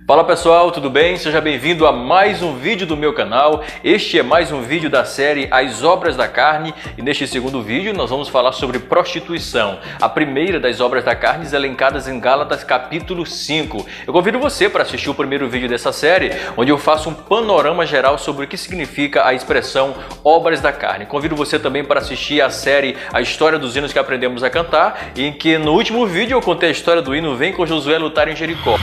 Fala pessoal, tudo bem? Seja bem-vindo a mais um vídeo do meu canal. Este é mais um vídeo da série As Obras da Carne e neste segundo vídeo nós vamos falar sobre prostituição, a primeira das obras da carne elencadas em Gálatas capítulo 5. Eu convido você para assistir o primeiro vídeo dessa série, onde eu faço um panorama geral sobre o que significa a expressão obras da carne. Convido você também para assistir a série A História dos Hinos que Aprendemos a Cantar, em que no último vídeo eu contei a história do hino Vem com Josué lutar em Jericó.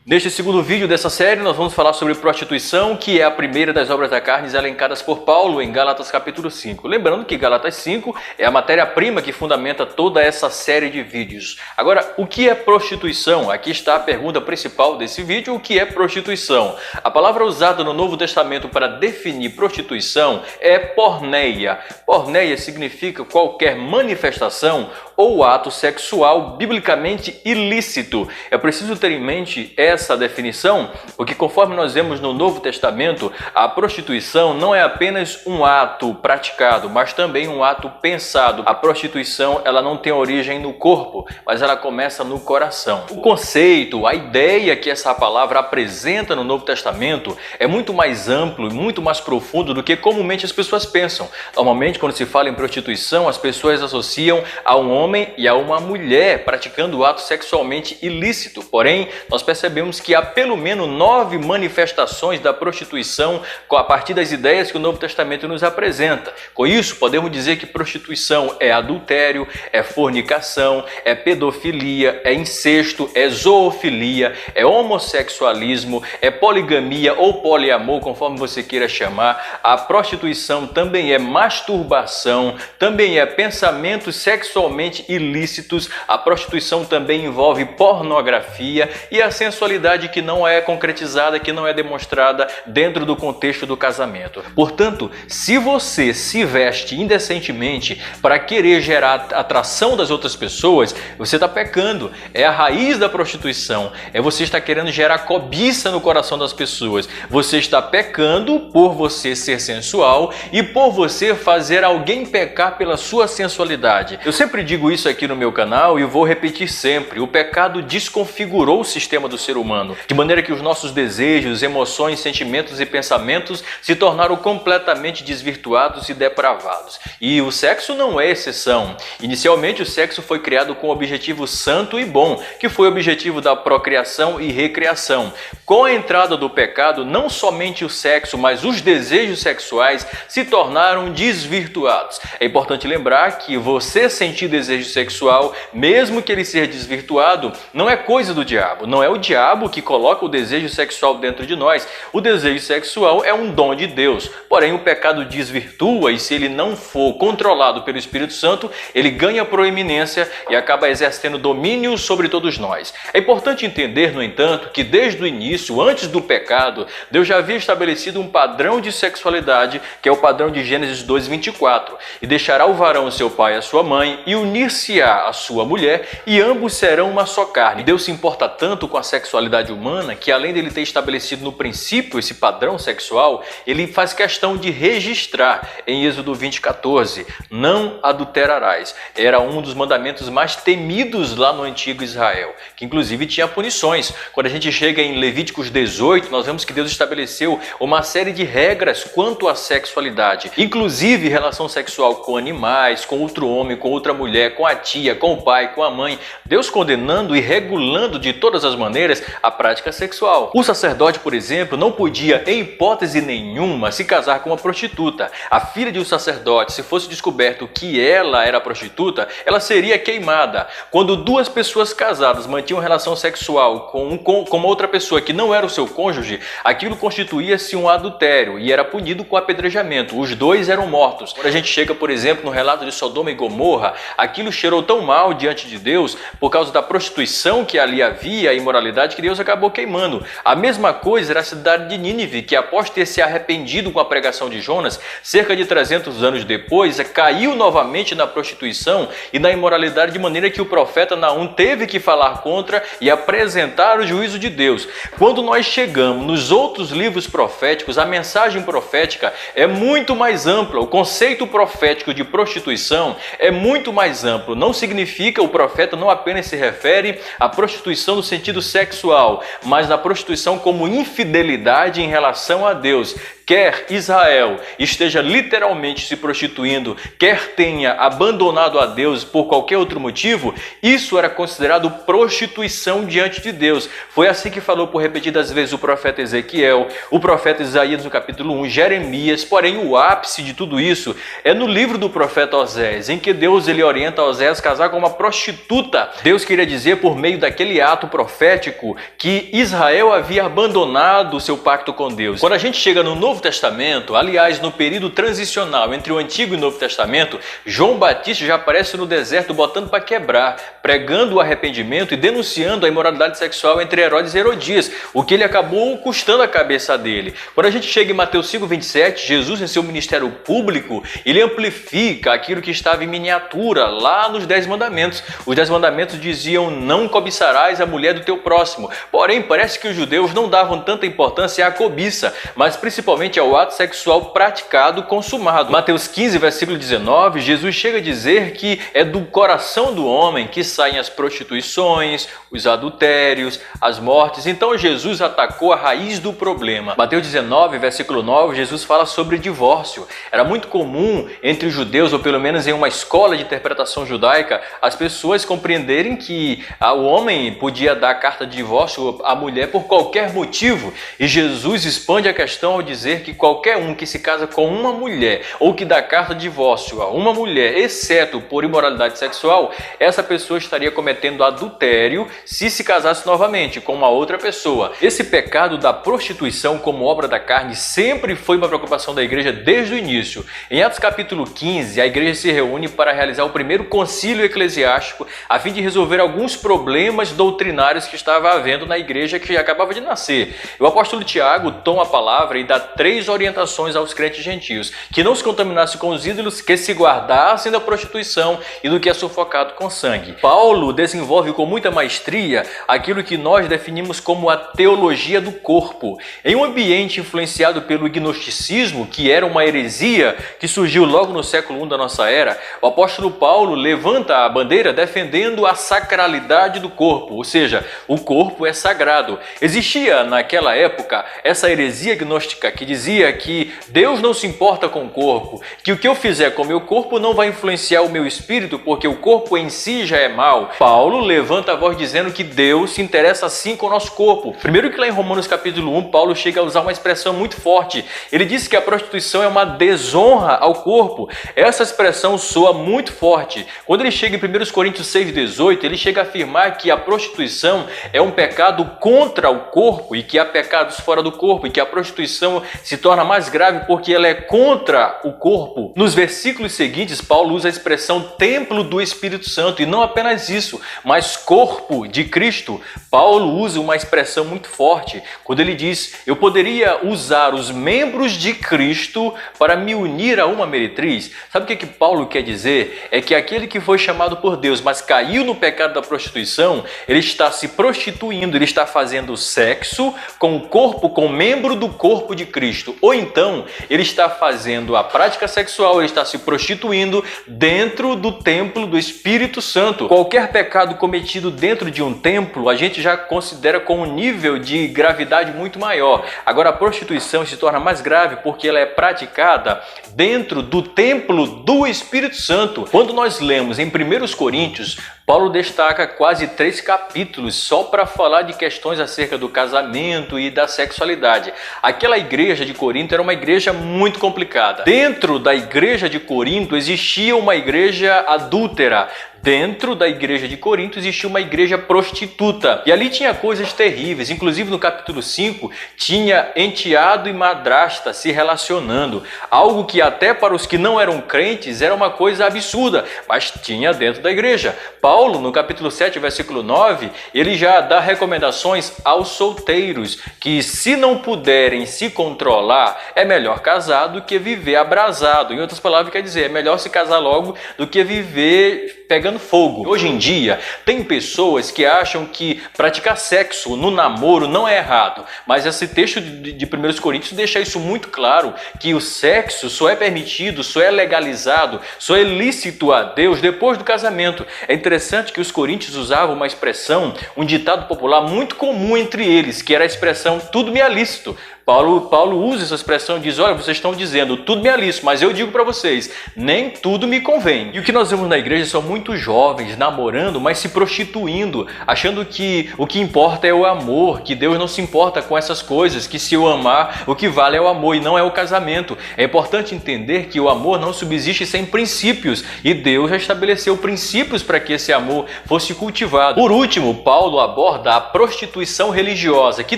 Neste segundo vídeo dessa série, nós vamos falar sobre prostituição, que é a primeira das obras da carne elencadas por Paulo em Gálatas capítulo 5. Lembrando que Gálatas 5 é a matéria-prima que fundamenta toda essa série de vídeos. Agora, o que é prostituição? Aqui está a pergunta principal desse vídeo: o que é prostituição? A palavra usada no Novo Testamento para definir prostituição é porneia. Porneia significa qualquer manifestação ou ato sexual biblicamente ilícito. É preciso ter em mente essa definição, porque conforme nós vemos no Novo Testamento, a prostituição não é apenas um ato praticado, mas também um ato pensado. A prostituição, ela não tem origem no corpo, mas ela começa no coração. O conceito, a ideia que essa palavra apresenta no Novo Testamento é muito mais amplo e muito mais profundo do que comumente as pessoas pensam. Normalmente, quando se fala em prostituição, as pessoas associam a um homem e a uma mulher praticando o ato sexualmente ilícito. Porém, nós percebemos que há pelo menos 9 manifestações da prostituição a partir das ideias que o Novo Testamento nos apresenta. Com isso, podemos dizer que prostituição é adultério, é fornicação, é pedofilia, é incesto, é zoofilia, é homossexualismo, é poligamia ou poliamor, conforme você queira chamar. A prostituição também é masturbação, também é pensamentos sexualmente ilícitos. A prostituição também envolve pornografia e a sensualidade que não é concretizada, que não é demonstrada dentro do contexto do casamento. Portanto, se você se veste indecentemente para querer gerar atração das outras pessoas, você está pecando. É a raiz da prostituição. É você estar querendo gerar cobiça no coração das pessoas. Você está pecando por você ser sensual e por você fazer alguém pecar pela sua sensualidade. Eu sempre digo isso aqui no meu canal e vou repetir sempre: o pecado desconfigurou o sistema do ser humano, de maneira que os nossos desejos, emoções, sentimentos e pensamentos se tornaram completamente desvirtuados e depravados. E o sexo não é exceção. Inicialmente o sexo foi criado com um objetivo santo e bom, que foi o objetivo da procriação e recriação. Com a entrada do pecado, não somente o sexo, mas os desejos sexuais se tornaram desvirtuados. É importante lembrar que você sentir desejo sexual, mesmo que ele seja desvirtuado, não é coisa do diabo. Não é o diabo que coloca o desejo sexual dentro de nós. O desejo sexual é um dom de Deus. Porém, o pecado desvirtua e, se ele não for controlado pelo Espírito Santo, ele ganha proeminência e acaba exercendo domínio sobre todos nós. É importante entender, no entanto, que desde o início, antes do pecado, Deus já havia estabelecido um padrão de sexualidade, que é o padrão de Gênesis 2:24. E deixará o varão seu pai e a sua mãe, e unir-se-á a sua mulher, e ambos serão uma só carne. Deus se importa tanto com a sexualidade humana que, além dele ter estabelecido no princípio esse padrão sexual, ele faz questão de registrar em Êxodo 20:14: não adulterarás. Era um dos mandamentos mais temidos lá no antigo Israel, que inclusive tinha punições. Quando a gente chega em Levíticos 18, nós vemos que Deus estabeleceu uma série de regras quanto à sexualidade, inclusive relação sexual com animais, com outro homem, com outra mulher, com a tia, com o pai, com a mãe. Deus condenando e regulando de todas as maneiras a prática sexual. O sacerdote, por exemplo, não podia, em hipótese nenhuma, se casar com uma prostituta. A filha de um sacerdote, se fosse descoberto que ela era prostituta, ela seria queimada. Quando duas pessoas casadas mantinham relação sexual com uma outra pessoa que não era o seu cônjuge, aquilo constituía-se um adultério e era punido com apedrejamento. Os dois eram mortos. Quando a gente chega, por exemplo, no relato de Sodoma e Gomorra, aquilo cheirou tão mal diante de Deus por causa da prostituição que ali havia, a imoralidade, que Deus acabou queimando. A mesma coisa era a cidade de Nínive, que após ter se arrependido com a pregação de Jonas, cerca de 300 anos depois, caiu novamente na prostituição e na imoralidade, de maneira que o profeta Naum teve que falar contra e apresentar o juízo de Deus. Quando nós chegamos nos outros livros proféticos, a mensagem profética é muito mais ampla. O conceito profético de prostituição é muito mais amplo. Não significa, o profeta não apenas se refere à prostituição no sentido sexual, mas na prostituição como infidelidade em relação a Deus. Quer Israel esteja literalmente se prostituindo, quer tenha abandonado a Deus por qualquer outro motivo, isso era considerado prostituição diante de Deus. Foi assim que falou por repetidas vezes o profeta Ezequiel, o profeta Isaías no capítulo 1, Jeremias. Porém, o ápice de tudo isso é no livro do profeta Osés, em que Deus ele orienta Osés a casar com uma prostituta. Deus queria dizer, por meio daquele ato profético, que Israel havia abandonado o seu pacto com Deus. Quando a gente chega no Novo Testamento, aliás, no período transicional entre o Antigo e o Novo Testamento, João Batista já aparece no deserto botando para quebrar, pregando o arrependimento e denunciando a imoralidade sexual entre Herodes e Herodias, o que ele acabou custando a cabeça dele. Quando a gente chega em Mateus 5:27, Jesus, em seu ministério público, ele amplifica aquilo que estava em miniatura lá nos 10 mandamentos. Os 10 mandamentos diziam: não cobiçarás a mulher do teu próximo. Porém, parece que os judeus não davam tanta importância à cobiça, mas principalmente ao ato sexual praticado, consumado. Mateus 15, versículo 19, Jesus chega a dizer que é do coração do homem que saem as prostituições, os adultérios, as mortes. Então Jesus atacou a raiz do problema. Mateus 19, versículo 9, Jesus fala sobre divórcio. Era muito comum entre os judeus, ou pelo menos em uma escola de interpretação judaica, as pessoas compreenderem que o homem podia dar carta de divórcio à mulher por qualquer motivo. E Jesus expande a questão ao dizer que qualquer um que se casa com uma mulher ou que dá carta de divórcio a uma mulher, exceto por imoralidade sexual, essa pessoa estaria cometendo adultério se casasse novamente com uma outra pessoa. Esse pecado da prostituição como obra da carne sempre foi uma preocupação da igreja desde o início. Em Atos capítulo 15, a igreja se reúne para realizar o primeiro concílio eclesiástico a fim de resolver alguns problemas doutrinários que estava havendo na igreja que acabava de nascer. O apóstolo Tiago toma a palavra e dá 3 orientações aos crentes gentios: que não se contaminassem com os ídolos, que se guardassem da prostituição e do que é sufocado com sangue. Paulo desenvolve com muita maestria aquilo que nós definimos como a teologia do corpo. Em um ambiente influenciado pelo gnosticismo, que era uma heresia que surgiu logo no século I da nossa era, o apóstolo Paulo levanta a bandeira defendendo a sacralidade do corpo, ou seja, o corpo é sagrado. Existia naquela época essa heresia gnóstica que dizia que Deus não se importa com o corpo, que o que eu fizer com o meu corpo não vai influenciar o meu espírito, porque o corpo em si já é mau. Paulo levanta a voz dizendo que Deus se interessa sim com o nosso corpo. Primeiro que lá em Romanos capítulo 1, Paulo chega a usar uma expressão muito forte. Ele diz que a prostituição é uma desonra ao corpo. Essa expressão soa muito forte. Quando ele chega em 1 Coríntios 6,18, ele chega a afirmar que a prostituição é um pecado contra o corpo e que há pecados fora do corpo e que a prostituição se torna mais grave porque ela é contra o corpo. Nos versículos seguintes, Paulo usa a expressão templo do Espírito Santo, e não apenas isso, mas corpo de Cristo. Paulo usa uma expressão muito forte quando ele diz: eu poderia usar os membros de Cristo para me unir a uma meretriz. Sabe o que Paulo quer dizer? É que aquele que foi chamado por Deus, mas caiu no pecado da prostituição, ele está se prostituindo, ele está fazendo sexo com o corpo, com o membro do corpo de Cristo. Ou então, ele está fazendo a prática sexual, ele está se prostituindo dentro do templo do Espírito Santo. Qualquer pecado cometido dentro de um templo, a gente já considera com um nível de gravidade muito maior. Agora, a prostituição se torna mais grave porque ela é praticada dentro do templo do Espírito Santo. Quando nós lemos em 1 Coríntios, Paulo destaca quase 3 capítulos só para falar de questões acerca do casamento e da sexualidade. Aquela igreja de Corinto era uma igreja muito complicada. Dentro da igreja de Corinto existia uma igreja adúltera. dentro da igreja de Corinto existia uma igreja prostituta. E ali tinha coisas terríveis. Inclusive no capítulo 5 tinha enteado e madrasta se relacionando. Algo que até para os que não eram crentes era uma coisa absurda, mas tinha dentro da igreja. Paulo, no capítulo 7, versículo 9, ele já dá recomendações aos solteiros que, se não puderem se controlar, é melhor casar do que viver abrasado. Em outras palavras, quer dizer, é melhor se casar logo do que viver pegando fogo. Hoje em dia, tem pessoas que acham que praticar sexo no namoro não é errado, mas esse texto de 1 Coríntios deixa isso muito claro, que o sexo só é permitido, só é legalizado, só é lícito a Deus depois do casamento. É interessante que os coríntios usavam uma expressão, um ditado popular muito comum entre eles, que era a expressão tudo me é lícito. Paulo usa essa expressão e diz, olha, vocês estão dizendo tudo me é lícito, mas eu digo para vocês, nem tudo me convém. E o que nós vemos na igreja são muitos jovens namorando, mas se prostituindo, achando que o que importa é o amor, que Deus não se importa com essas coisas, que se eu amar, o que vale é o amor e não é o casamento. É importante entender que o amor não subsiste sem princípios e Deus já estabeleceu princípios para que esse amor fosse cultivado. Por último, Paulo aborda a prostituição religiosa, que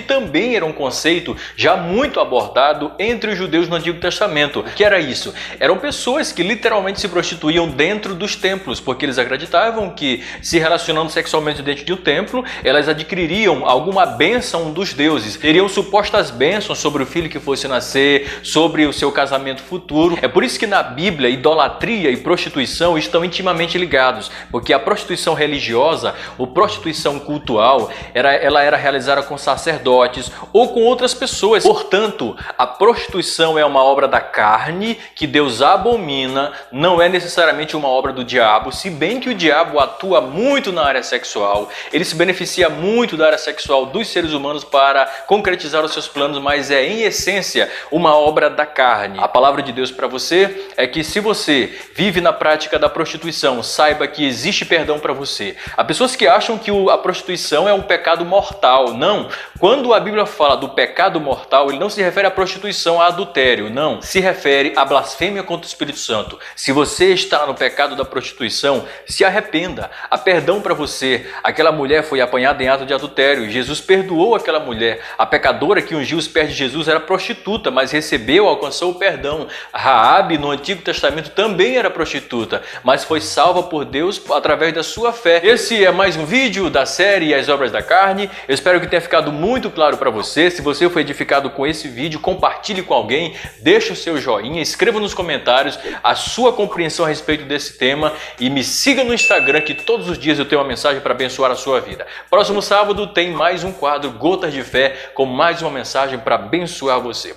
também era um conceito já muito abordado entre os judeus no Antigo Testamento. O que era isso? Eram pessoas que literalmente se prostituíam dentro dos templos, porque eles acreditavam que, se relacionando sexualmente dentro de um templo, elas adquiririam alguma bênção dos deuses, teriam supostas bênçãos sobre o filho que fosse nascer, sobre o seu casamento futuro. É por isso que na Bíblia, idolatria e prostituição estão intimamente ligados, porque a prostituição religiosa, ou prostituição cultual, ela era realizada com sacerdotes ou com outras pessoas. Portanto, a prostituição é uma obra da carne que Deus abomina, não é necessariamente uma obra do diabo, se bem que o diabo atua muito na área sexual, ele se beneficia muito da área sexual dos seres humanos para concretizar os seus planos, mas é em essência uma obra da carne. A palavra de Deus para você é que se você vive na prática da prostituição, saiba que existe perdão para você. Há pessoas que acham que a prostituição é um pecado mortal. Não, quando a Bíblia fala do pecado mortal, ele não se refere à prostituição, a adultério, não. Se refere à blasfêmia contra o Espírito Santo. Se você está no pecado da prostituição, se arrependa. Há perdão para você. Aquela mulher foi apanhada em ato de adultério. Jesus perdoou aquela mulher. A pecadora que ungiu os pés de Jesus era prostituta, mas recebeu, alcançou o perdão. Raabe, no Antigo Testamento, também era prostituta, mas foi salva por Deus através da sua fé. Esse é mais um vídeo da série As Obras da Carne. Eu espero que tenha ficado muito claro para você. Se você foi edificado com esse vídeo, compartilhe com alguém, deixe o seu joinha, escreva nos comentários a sua compreensão a respeito desse tema e me siga no Instagram, que todos os dias eu tenho uma mensagem para abençoar a sua vida. Próximo sábado tem mais um quadro Gotas de Fé, com mais uma mensagem para abençoar você.